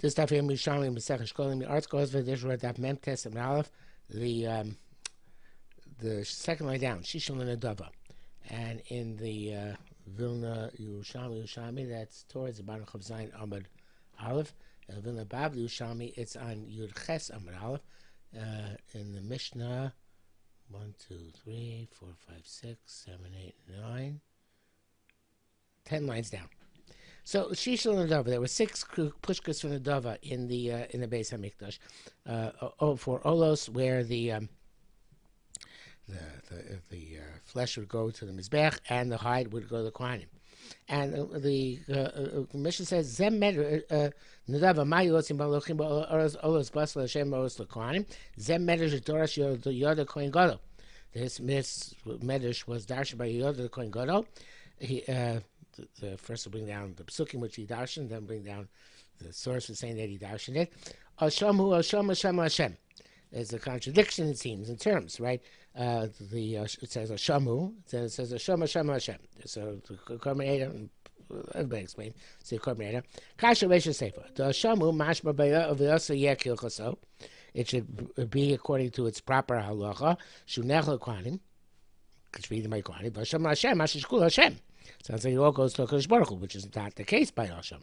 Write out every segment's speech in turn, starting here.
This stuff here, Yerushalmi Shekalim. The arts goes for this word that Mem Tes and Aleph. The second line down, Shishon Lenadava, and in the Vilna Yerushalmi, that's towards the bottom of Zayin Amud Aleph. Vilna Bavli Yerushalmi, it's on Yud Ches Amud Aleph. In the Mishnah, 1, 2, 3, 4, 5, 6, 7, 8, 9, 10 lines down. So Shishon Lenadava, there were 6 pushkas from the Dava in the Beis Hamikdash for Olos, where the flesh would go to the Mizbech and the hide would go to the Kohanim. And the Mishnah says, Zem Medr Nadava Ma Yotzim Balochim Olos Basel Hashem Olos LeKohanim Zem Medr Dorash Yoda Kohen Gadol. This Medrash was darshan by Yoda the Kohen Gadol. He the first will bring down the psukim which he darshan, then bring down the source for saying that he darshan it. Hashem Hu Hashem Hashem Hashem. There's a contradiction, it seems, in terms, right? It says Hashamu, it says Hashem, Hashem, Hashem. So the Korban everybody explain. So the Korban Kasha Vesha Sefer. The Hashamu Mashma Baya of Yasa Yekil Chaso. It should be according to its proper halacha. Shunech Lekwanim. It's reading by Kwanim. But Hashem Hashem, Hashishkul Hashem. Sounds like it all goes to HaKadosh Baruch Hu, which is not the case by Hashem.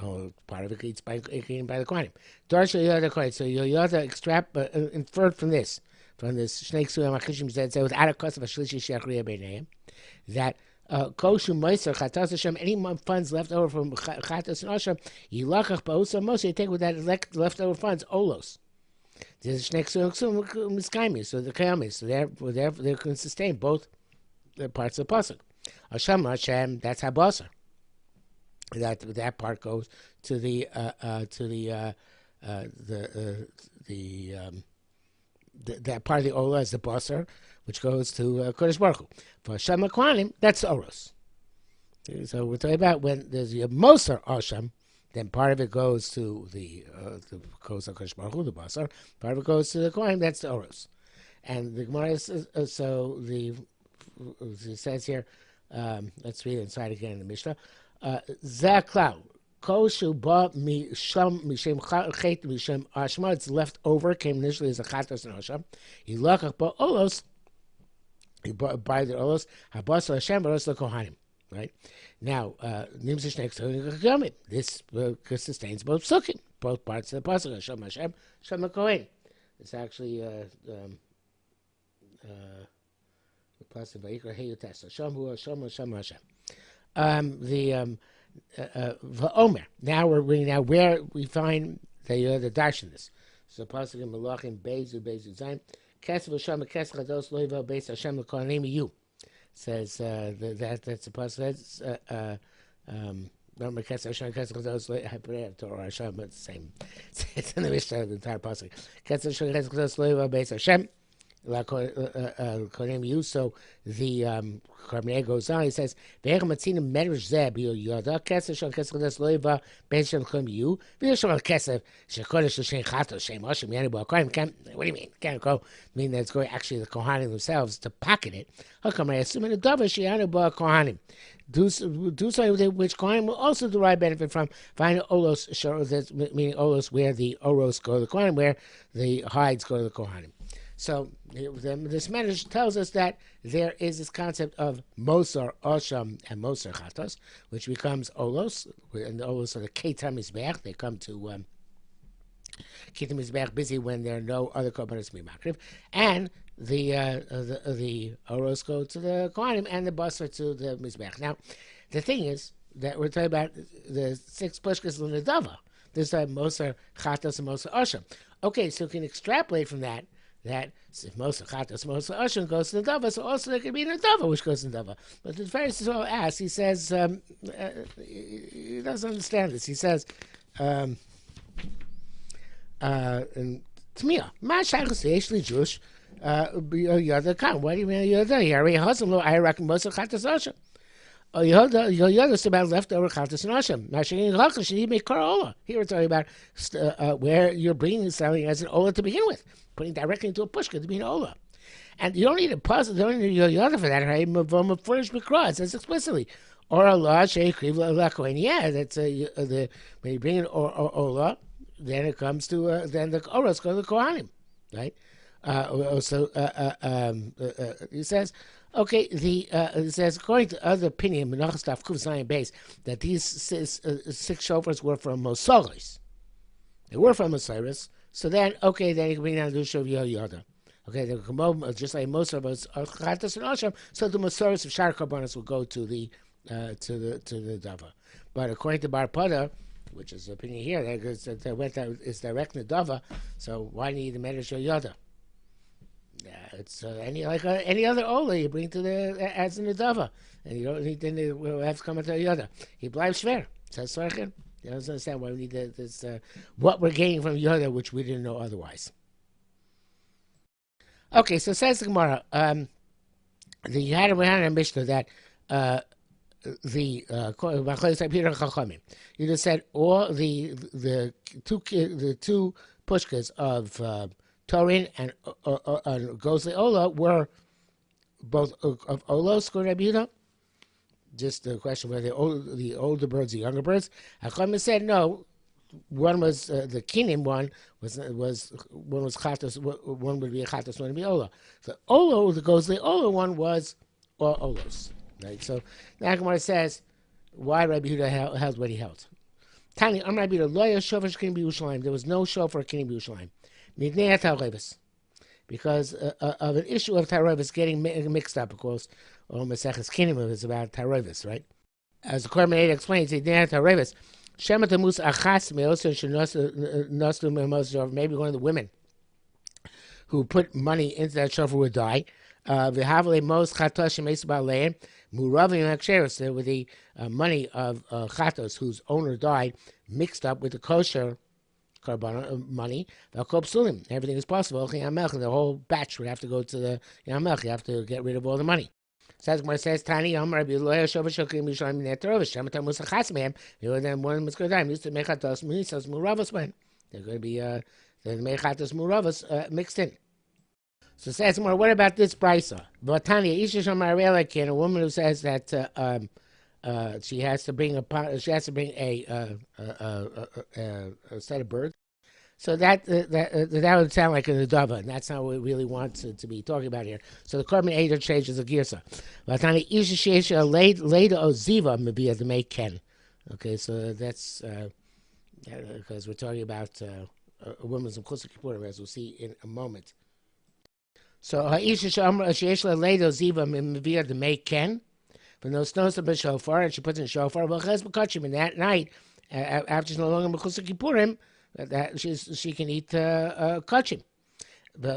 Oh, part of it eats by the Kohanim. Darsha Yoda Kohen. So Yoda inferred from this Shnei Ksuyam HaChishim said without a cost of a Shlishi Shechriya Beinayim, that Koshu Moiser Chatas Hashem, any funds left over from Chatas and Hashem, Yilachach Ba'usa Moshe, you take with that leftover funds Olos. There's Shnei Ksuyam Miskaimi, so the Kayamis, so they can sustain both the parts of the pasuk. Hashem, that's Habasa. That part goes to that part of the Ola is the Basar, which goes to Kodesh Baruch Hu. For Hashem HaKohanim, that's Oros. So we're talking about when there's a Moser Hashem, then part of it goes to goes to Kodesh Baruch Hu, the Basar. Part of it goes to the Kohanim, that's the Oros. And the Gemara says, it says here, let's read it inside again in the Mishnah. Zaklau, Koshu ba misham mishem chet mishem ashma. It's left over. Came initially as a chatos and asham. He lakach ba olos. He by the olos habas Hashem baros lekohanim. Right now, nimsish next to this sustains both psukim, both parts of the pasuk. Hashem Hashem Hashem lekohen. It's actually the pasuk vayikra heyutas Hashem hu Hashem Hashem Hashem. V'omer. Now we're reading where we find the darshan this. So pasuk in Malachim Bezu Zayin Kesef Hashem Kesef Chados Loiva Beis Hashem L'Kohanim You says that's the pasuk. That's remember Kesef Hashem Kesef Chados Loiva. I put it Torah Hashem, but it's the same. It's in the Mishnah, the entire pasuk. Kesef Hashem Kesef Chados Loiva Beis Hashem. You. So the Korban goes on. He says, "Ve'ech matzina medrash zeh b'yoda kesef shel kesef chadas loiva ben shel chum you v'yishol kesef shekodesh l'shein chatos shein Hashem yani b'akoyim." What do you mean? Can't go mean that it's going actually the Kohanim themselves to pocket it. How come I assume in the davar sheyanu b'Kohanim? Do something which Kohanim will also derive benefit from. Find olos, meaning olos where the oros go to the Kohanim, where the hides go to the Kohanim. So this message tells us that there is this concept of Mosar Osham and Mosar Chatos, which becomes Olos, and the Olos are the Ketam Mizbeach. They come to keep the Mizbeach busy when there are no other Korbanos Mimakriv, and the Oros go to the Kohanim and the Basar to the Mizbeach. Now, the thing is that we're talking about the 6 Pushkas L'Nadava. This time Mosar Chatos and Mosar Osham. Okay, so you can extrapolate from that if Mosar Chatos, Mosar Osham goes to the Dava, so also there could be a Dava which goes to the Dava. But the Pharisee asks, he says, he doesn't understand this. He says, in Tmiya, Ma Shachos Yesh Jewish, Yoda Khan. What do you mean Yoda? Yari Hazel, I reckon Mosar Chatos Osham. Yoda is about leftover Chatos and Osham. Mashing Halachah should even make Karaola. Here we're talking about where you're bringing something as an Ola to begin with, putting directly into a pushka to be an Ola. And you don't need a puzzle, you don't need a Yoda for that. Right? It says explicitly, Or Allah sheikriv lakohen. Yeah, that's when you bring in Ola, then it comes to then the Oros go to the Kohanim, right? He says, okay, it says according to other opinion, Menachos Daf Kuf Zayin Beis, that these six shofars were from Mosolis. They were from Osiris. So then, okay, then you can bring down the Dusha of Yoda. Okay, they come over, just like most of us are Chatas and Asham, so the Mosoris of Shar Karbanos will go to the Dava. But according to Bar Pada, which is the opinion here, that went out is direct Nadava, so why need the Medrash Yoda? It's any other Ola you bring to the as in the Dava, and you don't need then we'll have to come into Yoda. He bleibt schwer. Says Sorkin. You don't understand why we need this. What we're gaining from Yoda, which we didn't know otherwise. Okay, so says the Gemara. We had a Mishnah that you just said all the two pushkas of Torin and Gozli Ola were both of Ola scored Rabbi Yehuda. Just the question whether the older birds, the younger birds. Hacham said no. One was the Kinim one was one was Chatos, one would be a Chatos, one would be Ola. So Ola, the Gozli Ola one was Olos. Right. So the Gemara says why Rabbi Yehuda held what he held. Tani, I'm Rabbi Yehuda, lo yah shofar Kinim b'Yerushalayim. There was no shofar Kinim b'Yerushalayim. Midnei HaTarevis. Because of an issue of Tarevis getting mixed up, of course. Maseches Kinim is about Tarevis, right? As the Korban explains, Tarevis, Shemat Amus Achas Meosin Shenosu Memosov, maybe one of the women who put money into that shofar would die. V'havle Mos Chatos Shemes Ba'alein Muravim Aksheros. There with the money of Chatos, whose owner died, mixed up with the kosher Karban money. Everything is possible. The whole batch would have to go to the Yamelch. You have to get rid of all the money. Says Tani, then one was going to die. Used to mechatos munisas muravos when they're going to be the mechatos muravos mixed in. So says more. What about this brisa? But Tanya, a woman who says that she has to bring a set of birds. So that would sound like an adava, and that's not what we really want to be talking about here. So the Korban Eder changes a girsa. Vatani isha sheisha later oziva maybe the make ken. Okay, so that's because we're talking about a woman's Chutz Kippurim, as we'll see in a moment. So isha sheisha later oziva maybe the make ken. But no snows of shofar, and she puts in shofar. Well, and that night, after she's no longer Chutz Kippurim, that she can eat kachim.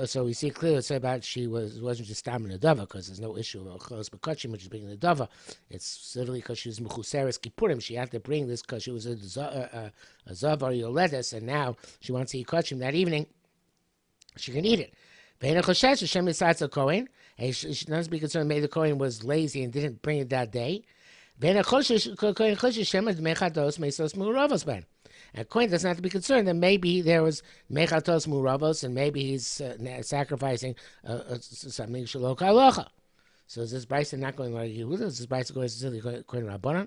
So we see clearly it's about she wasn't just stamming the dava because there's no issue of chos b'kachim, which is bringing the dava. It's simply because she was mechuseres kippurim. She had to bring this because she was a zav or yoledes, and now she wants to eat kachim that evening. She can eat it. Hashem decides a Kohen. She doesn't be concerned. Maybe the Kohen was lazy and didn't bring it that day. And Kohen doesn't have to be concerned that maybe there was mechatos muravos and maybe he's sacrificing something shalok halacha. So is this brisa not going like Yehuda? Is this brisa going to Kohen Rabbanan?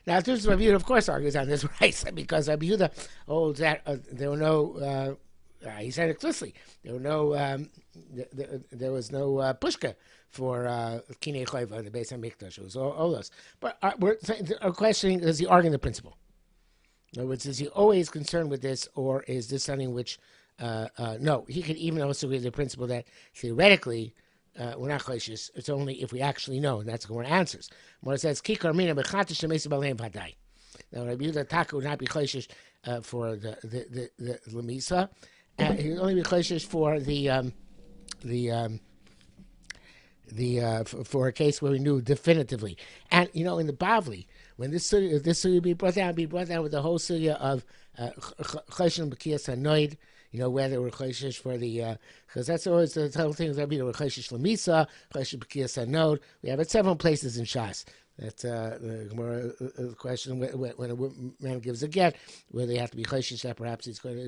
Now, this Rabbi Yehuda, of course, argues on this brisa because Rabbi Yehuda holds that there were no. He said explicitly there were no. There was no pushka for kinei chayva, the Beis Hamikdash. It was all olos. But we're questioning: is he arguing the principle? In other words, is he always concerned with this, or is this something which? No, he could even also agree with the principle that theoretically we're not chayshish. It's only if we actually know, and that's what answers. More says kikar mina bechatish shemesa baleim vadai. Now, Rabbi Yehuda Taka would not be chayshish for the lemisa. He would only be chayshish for for a case where we knew definitively. And in the Bavli, when this sugya be brought down with the whole sugya of chayshin b'kiyas hanoid. Where they were chayshish for the because that's always the whole thing. That be were chayshish lemisa, chayshish b'kiyas hanod. We have it several places in Shas. That's the question when a man gives a get, where they have to be chayshish that perhaps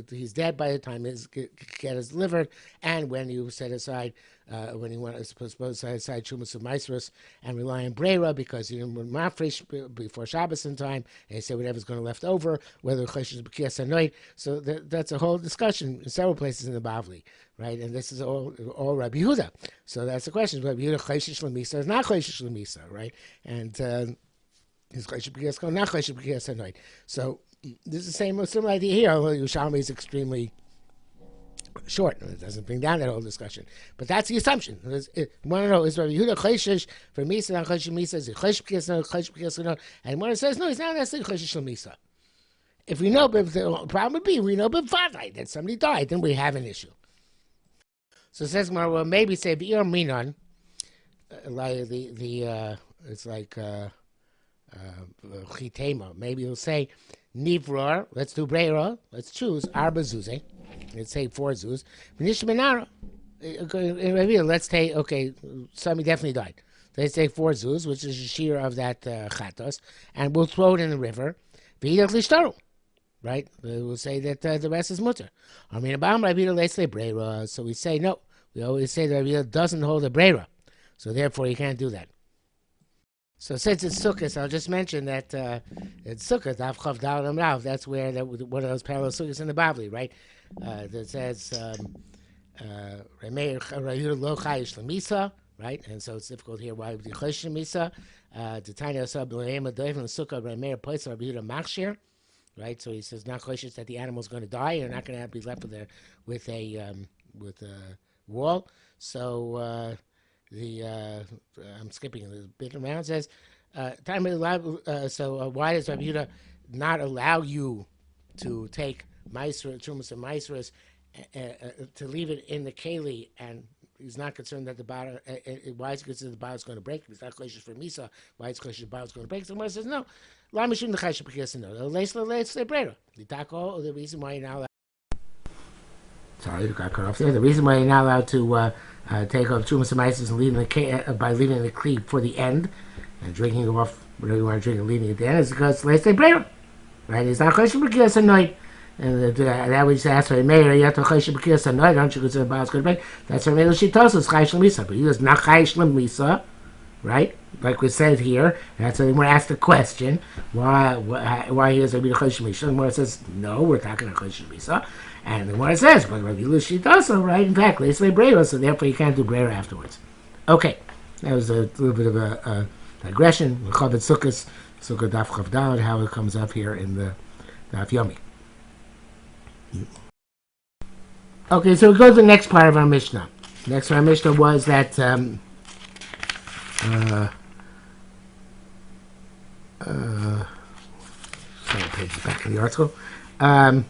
he's dead by the time his get is delivered, and when you set aside when he wanted to suppose to aside Shumas of Maisrus and rely on Brera because he didn't want mafresh before Shabbos in time, and he said whatever's going to left over, whether Choshesh is B'kiyas Anoit. So that's a whole discussion in several places in the Bavli, right? And this is all Rabbi Yehuda. So that's the question: Rabbi Yehuda Choshesh L'misa is not Choshesh L'misa, right? And is Choshesh B'kiyas Anoit, not Choshesh B'kiyas Anoit. So this is the same similar idea here. Although Yerushalmi is extremely short. It doesn't bring down that whole discussion. But that's the assumption. You want to know, is Rabbi Yehuda Choshesh for Misa, not Choshesh Misa? Is it Choshesh B'kiyas Anoit, Choshesh B'kiyas Anoit? And one says, no, he's not necessarily Choshesh L'misa. If we know, but the problem would be, we know b'vadai that somebody died, then we have an issue. So it says, well, maybe say V'ir Minon, like it's like Chitema. Maybe he'll say Nivrar. Let's do Breira. Let's choose Arba Zuze. Let's say 4 Zuz. V'nish Menara. Let's take somebody definitely died. Let's take 4 Zuz, which is a shear of that Chatos, and we'll throw it in the river. V'idach Lishtaru. Right? We'll say that the rest is mutter. I mean, about Rabbi Yehuda, let's say Breira. So we say no. We always say that Rabbi Yehuda doesn't hold a Breira. So therefore, you can't do that. So since it's Sukkot, I'll just mention that it's Sukkot, Av Chav Dal Am Rav. That's where one of those parallel Sukkos in the Bavli, right? That says Rabbi Yehuda Lo Chayish L'Misa, right? And so it's difficult here. Why would you Chayish L'Misa? The tiny Asab L'Ema Doiv Sukkah Rabbi Meir Poitz Rabbi Yehuda Machshir. Right, so he says not cautious that the animal's going to die. You're not going to be left with a wall. So I'm skipping a bit around. It says time why does Rabbi Yehuda not allow you to take Trumas and Maisras to leave it in the keli, and he's not concerned that the bottom. Why is he concerned the bottom's going to break? If it's not cautious for Misa, why is cautious the bottom's going to break? Someone says no. The reason why you're not allowed. Sorry, you got cut off there. The reason why you're not allowed to take off Trumas and Maisras and leaving by leaving the kli for the end and drinking off whatever you want to drink and leaving it at the end is because let's say Brera. Right? It's not cautious because it's annoyed. And that we just asked for a mayor, you have to chayish b'kiyas anoy, don't you consider the bottom's going to break? That's what Meilu Shitos is chayish l'misa, but he does not chayish l'misa, right? Like we said here, that's why we asked the question, why he is a chayish l'misa. And Mora says, no, we're talking about chayish l'misa. And the Mora says, but Meilu Shitos, right? In fact, let's say brera, so therefore you can't do brera afterwards. Okay, that was a little bit of a digression. Chavet Sukkos, Sukkot Daf Chav Daled, how it comes up here in the Daf Yomi. Okay, so we go to the next part of our Mishnah. Next part of our Mishnah was that sorry, page back in the article. Homer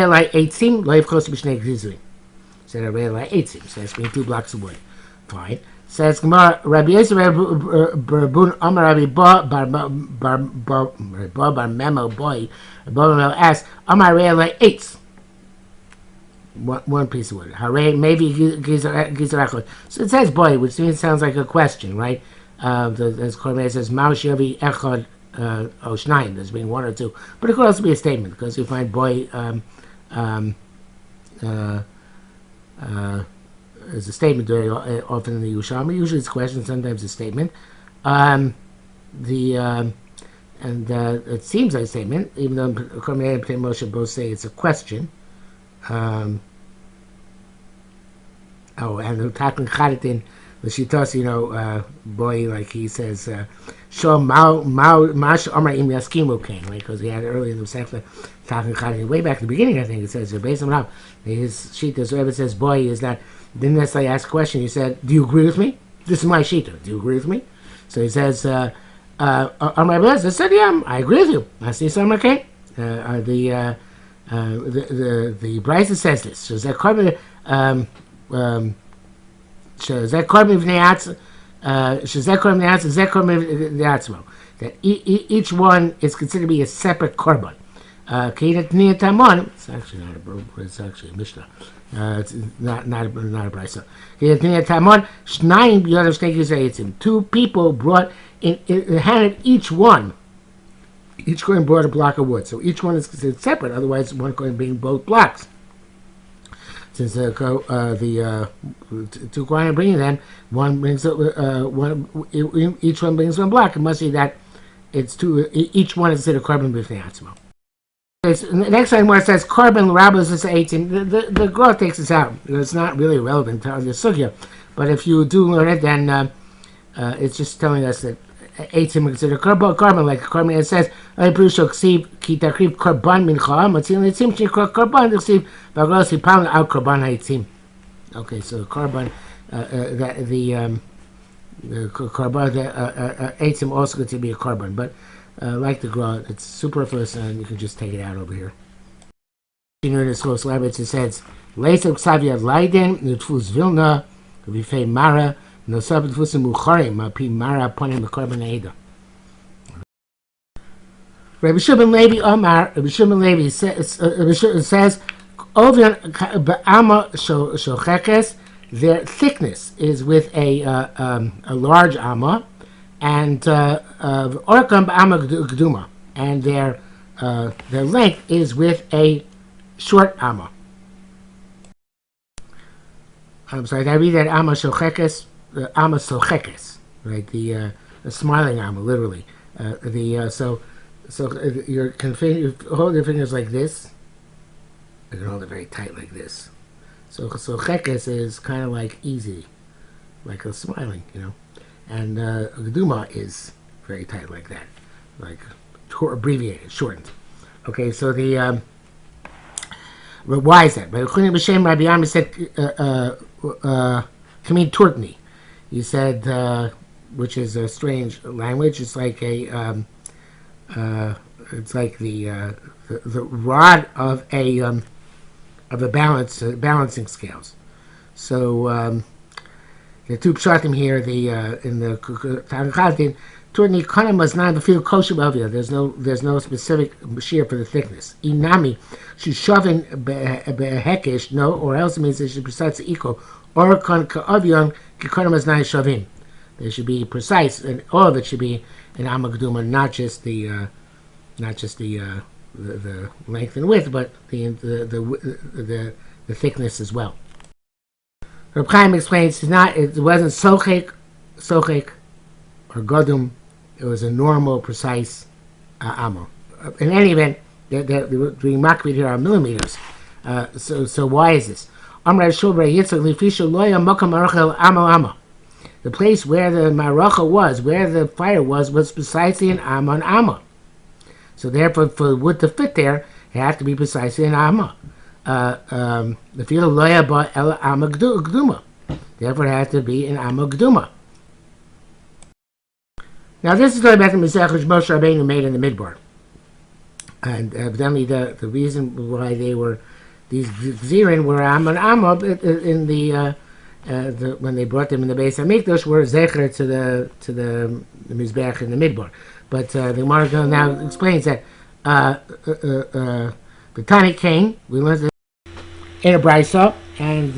like 18, life close to Mishnah Gizui. Said like 18, so that's being 2 blocks of wood. Fine. Says Gemara, Rabbi Yosef Barbun Amar Rabbi Bar Memo Boy. Bar Memo asks, Amar Re'ele 8. One piece of wood. Hare maybe Gizarachot. So it says boy, which means sounds like a question, right? As Kormei says, Mao Shavi Echad Oshnayim. There's being 1 or 2, but it could also be a statement because you find boy is a statement very often in the Yerushalmi. Usually it's a question, sometimes a statement. It seems like a statement, even though Kormei and Moshe both say it's a question. And the Takan Charitin, the Shitos, boy, like he says, Show Mash Omar Im Yaskimu came, right? Because he had earlier in the Sefer Takan Charitin, way back in the beginning, I think it says, based on how his Shitos, whoever says boy is not, didn't necessarily ask a question, he said, do you agree with me? This is my Shita, do you agree with me? So he says, Omar Blaz, I said, yeah, I agree with you. I see some, okay? The Brisa says this. So that each one is considered to be a separate korban. It's actually not a it's actually a Mishnah. It's not a Brisa. 2 people brought handed each one. Each coin brought a block of wood, so each one is considered separate. Otherwise, one coin being both blocks. Since the two Kohanim bringing them, one brings each one brings one block. It must be that it's two. Each one is considered carbon b'fnei atzmo. The next line where it says carbon rabbos is 18. The Gemara takes this out. It's not really relevant to the sugya, but if you do learn it, then it's just telling us that 18 is considered carbon, like carbon. It says ki takriv carbon mincha matzil etzim shekra carbon ksiv v'agros hipal al carbon ha'etzim. Okay, so carbon, the carbon, the etzim also going to be a carbon, but like the Gra, it's superfluous, and you can just take it out over here. In this close language, it says, "Leisab Xavier Leiden, Nutfus Vilna, Vifei Mara, Nosab Nutfusim Mucharim, Mapi Mara, Ponim Carbon Aida." Rabbi Shimon Levi Omar, Rabbi Shimon Levi says, "Ovion Ba'ama Shochekes." Their thickness is with a large amma, and Orkam Ba'ama Gduma, and their length is with a short amma. I'm sorry, I read that amma shochekes, amma sochekes, right? The smiling amma, literally. So you can hold your fingers like this. You can hold it very tight like this. So chekes is kind of like easy, like a smiling, and gduma is very tight like that, like abbreviated, shortened. Okay, so the why is that? But Rabbi Yami said Kamin Turtni. He said, which is a strange language. It's like the rod of a balancing scales. So the two pshatim here, in the Tanakh, Turtni Kana must not feel kosher bavia. There's no specific shear for the thickness. Inami, she's shoving behekesh, no, or else it means it should be precise equal. Or kon ka'avion kikana must not shavim. They should be precise, and all of it should be an amagduma, not just the length and width, but the thickness as well. Reb Chaim explains it wasn't sochek or godum. It was a normal, precise amma. In any event, the makbid here are millimeters. So why is this? The place where the maracha was, where the fire was precisely an amma. So therefore, for the wood to fit there, it had to be precisely an amma. The field loya ba el amma gduma. Therefore, it has to be an amma gduma. Now, this is going back to the Mizrach which Moshe Rabbeinu made in the Midbar. And evidently the reason why they were, these Gzirin were Amma in when they brought them in the Beis HaMikdash were Zecher to the Mizbech in the Midbar. But the Gemara now explains that the Tani came, we learned this in a Brisa, and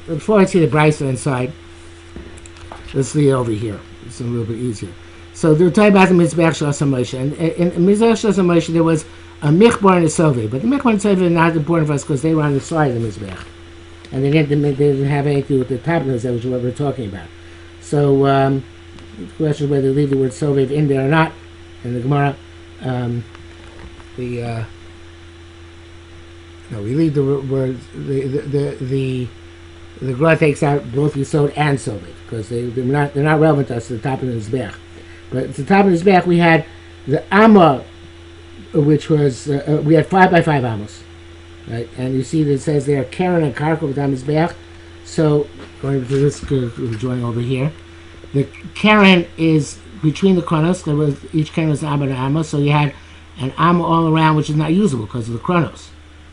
before I see the Brisa inside, let's leave it over here. It's a little bit easier. So they're talking about the Mizbech Shasam Moshe, and in Mizbech Shasam Moshe there was a Michbar and a Soveh, but the Michbar and Soveh are not important for us because they were on the side of the Mizbech, and they didn't have anything to do with the tabernacles, that was what we're talking about. So the question is whether they leave the word Soveh in there or not. In the Gemara, we leave the word, the Gemara takes out both Yisod and Soveh because they're not relevant to us at the top of the Mizbech. But at the top of this back, we had the Amma, which was, we had 5 by 5 Amos, right? And you see that it says there, Karen and Karko with Amos back. So, going to this, join over here. The Karen is between the Chronos. There was, each Karen was an Amma and an Amma. So you had an Amma all around, which is not usable because of the Chronos.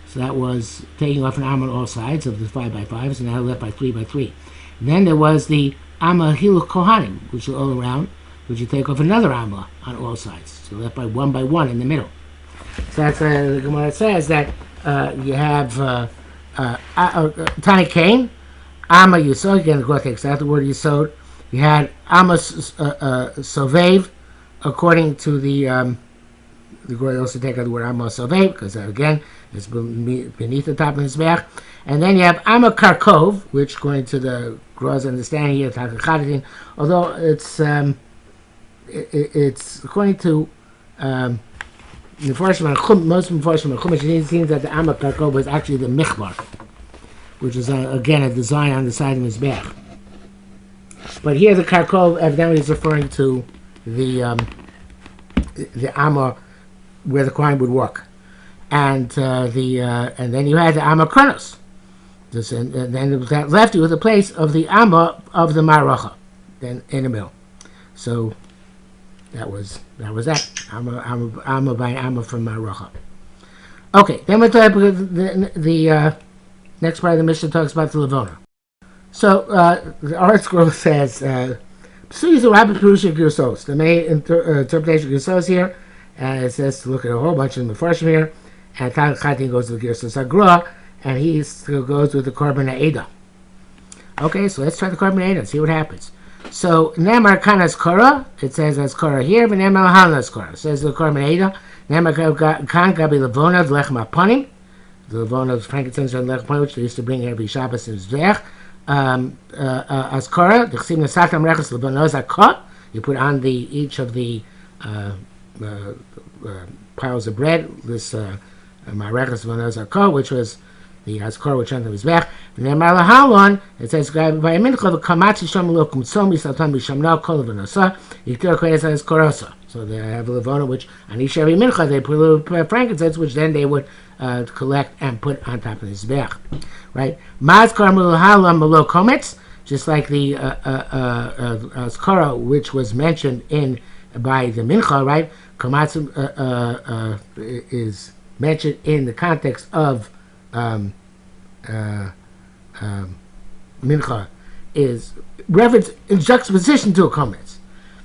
So that was taking off an Amma on all sides of the 5 by 5s, and now left by 3 by 3. And then there was the Amma Hiluch Kohanim, which is all around, which you take off another Amma on all sides. So left by 1 in the middle. So that's the Gemara says that you have Tani Cain, Amma Yisod, again the Gemara takes out the word Yisod. You had Amma Sovev, according to the the Goy also take out the word Amma Soveh, because again, it's beneath the top of the Mizbeach. And then you have Amma Karkov, which, according to the Gro's understanding here, although it's according to most Mepharshim Chumash, it seems that the Amma Karkov was actually the Michbar, which is again a design on the side of the Mizbeach. But here the Karkov evidently is referring to the Amma where the Kohen would work, and then you had the Amma Kronos. And then it was that left you with the place of the Amma of the Maracha, then in the middle. So that was that Amma by Amma from Maracha. Okay, then we'll talk about the next part of the Mishnah talks about the Levona. So the Art Scroll says, the main interpretation of Gersos here, it says to look at a whole bunch of the Mepharshim here, and Tal Chatin goes to the Gersos Agra, and he still goes with the Korban Ha'eda. Okay, so let's try the Korban Ha'eda and see what happens. So, Nemar Kanas Korah, it says as Korah here, but Nemar Hanas Korah. It says the Korban Ha'eda, Nemar Kan Gabi Levona, Lechem Aponim, the Levona of frankincense and Lechem Aponim, which they used to bring every Shabbos in Zvech. As Korah, the Chsim Nesatam Rechus Levonos Akot, you put on each of the piles of bread, this Marechus Levonos Akot, which was the Azkor, which under his back. And then Malahalon, it says, by a mincha of Kamatsi Shamalok Mutsomi Satan Bishamna Kolavanosa, Yikir Koyes as Korosa. So they have a Levona, which on each every mincha they put a little frankincense, which then they would collect and put on top of his back. Right? Mazkar Malahalon Malo Komets, just like the Azkora, which was mentioned by the mincha, right? Kamatsi is mentioned in the context of mincha is reference in juxtaposition to a komets,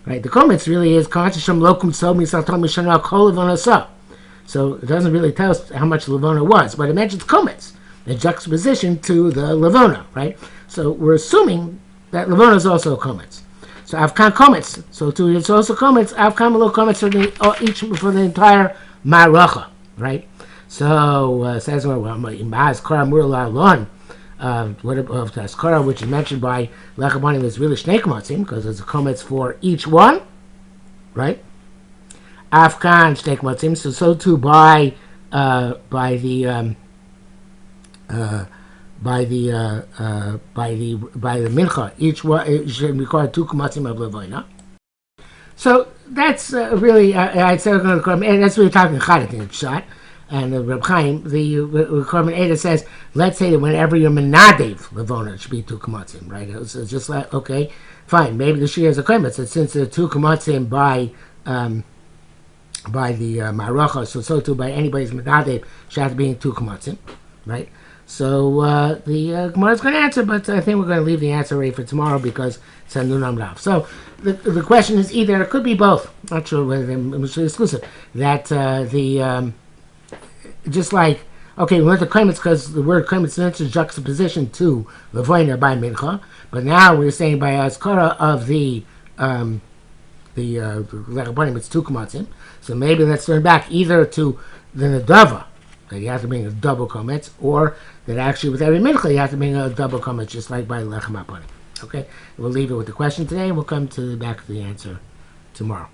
right? The komets really is so it doesn't really tell us how much Levona was, but it mentions komets in juxtaposition to the Levona, right? So we're assuming that Levona is also a komets. So Avkan komets, so too it's also komets. Avkan little komets each for the entire Maracha, right? So says what of the Askara, which is mentioned by Lechabonim, is really Shnei Kamatzim, because there's a komets for each one, right? Afkan Shnei Kamatzim, so too by the mincha, each one should require 2 kamatzim of levona. So that's really I'd say and that's what we're talking Chadat in shot. And the Reb Chaim, the Korban Eda says, let's say that whenever you're menadev levona, it should be 2 kamatzim, right? So it's just like, okay, fine, maybe the Shia is a komet, so since there are 2 kamatzim by the Maracha, so too by anybody's menadev should have to be 2 kamatzim, right? So the Gemara is going to answer, but I think we're going to leave the answer ready for tomorrow because it's a Nunam Rav. So the question is either, it could be both, not sure whether they're mutually exclusive, that just like, okay, we went to Kometz because the word Kometz mentions juxtaposition to Levoina by Mincha, but now we're saying by Azkara of the Lechabonim, it's 2 kamatzim. So maybe let's turn back either to the Nadava, that you have to bring a double kometz, or that actually with every mincha you have to bring a double kometz, just like by Lechem Aponim. Okay, we'll leave it with the question today, and we'll come back to the answer tomorrow.